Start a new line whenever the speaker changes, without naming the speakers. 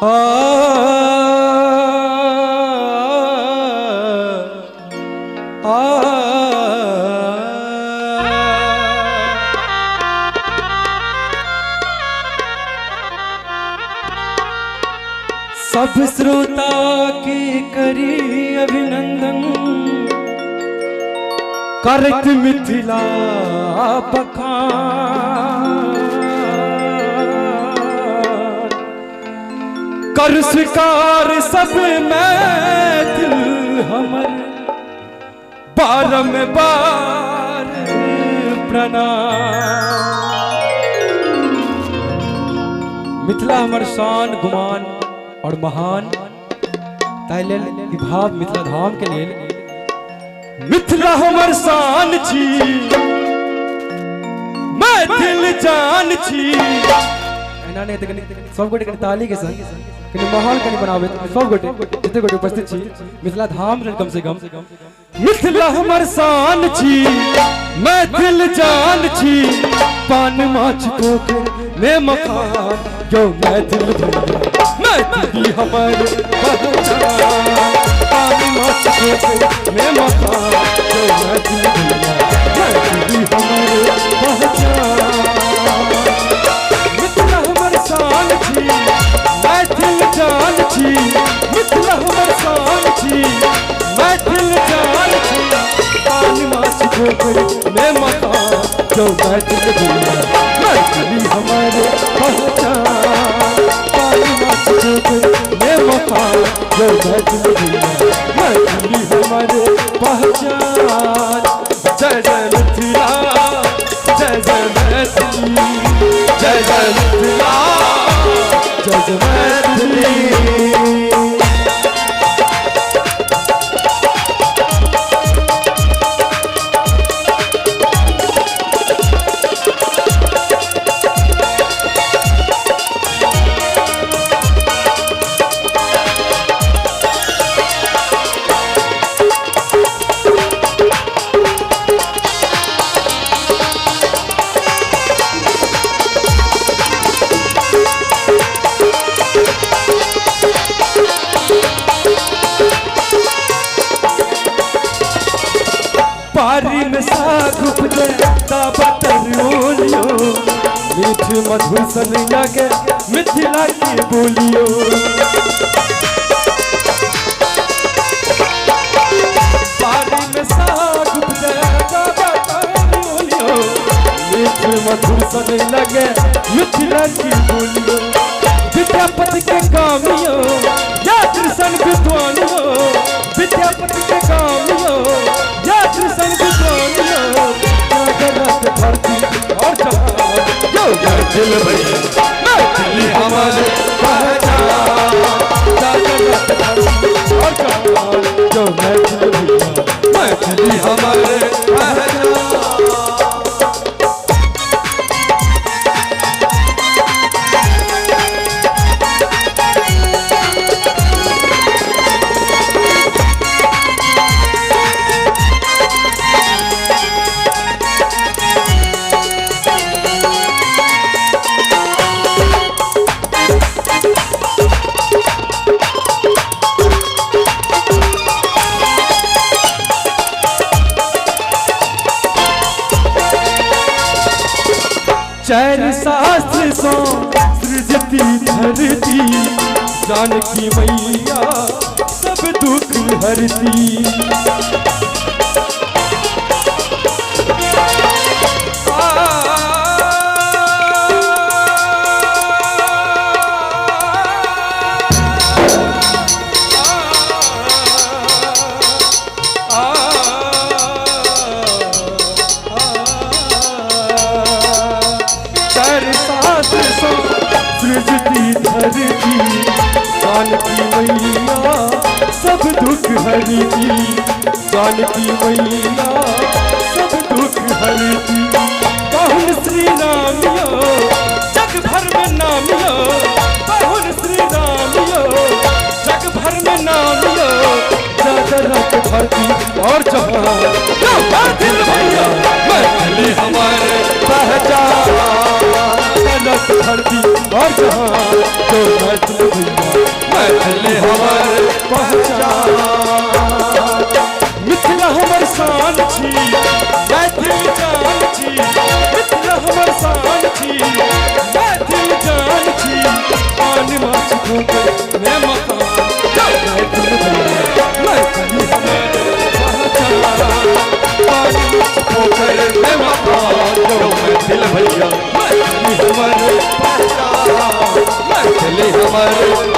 सब श्रोता के करी अभिनंदन करत मिथिला बखान कर स्वीकार सब मैथिल हमर बारंबार प्रणाम। मिथिला हमर शान गुमान और महान ताहि लेल भाव मिथिला धाम के लेल मिथिला हमर शान छी मैथिल जान छी। एना ने सब गोटे के ताली के संग कनी माहौल कनी बनावे सब गोटे जते गोटे उपस्थित छी मिथिला धाम लेल कम से कम मिथिला हमर शान छी मैथिल जान छी। पान माछ पोखर में मकान जो मैथिल मैथिली हमर पहचान। पान माछ पोखर में मकान जो मैथिल मैथिली हमर पहचान। मिथिला हमर शान छी मैथिल जान छी। मिथिला हमर शान छी मैथिल जान छी। पान माछ पोखर में मकान जो मैथिल मैथिली हमर पहचान। पान माछ पोखर में मकान जो मैथिली मैथिली हमर पहचान। जय जय मिथिला जय जय मैथिली जय जय मिथिला जय जय मैथिली। पारी में साग उपजता बतरियो मीठ मधुर सनैया के मिथिला की बोलियो। पारी में साग उपजता बतरियो मीठ मधुर सनैया के मिथिला की बोलियो। विद्यापति के कामियो या कृष्ण विद्वानियो विद्यापति के कामियो या कृष्ण विद्वानियो जगत धरती और जहान जो मैथिल मैथिली हमर पहचान। जगत धरती और जहान जो मैथिल मैथिली हमर पहचान। चार शास्त्र सो सृजती धरती जानकी मैया सब दुख हरती। सृजती धरती जानकी मैया सब दुख हरती। जानकी मैया सब दुख हरती। बहुन श्री रामियो जग भर में नामियो बहुन श्री रामियो जग भर में नामियो। जगत धरती और जहान जो मैथिल भैया मैथिली हमारे पहचान। धरती और जहां तो मैथिल भैया मैथिल हमार पहचान। मिथिला हमर शान छी मैथिल जान छी, मिथिला हमर शान छी मैथिल जान छी। पान माछ ठोकर में मकान मैथिल भैया मैथिल हमार पहचान। पान माछ ठोकर में मकान मैथिल भैया मैथिल हमार पहचान। मैथिल हमार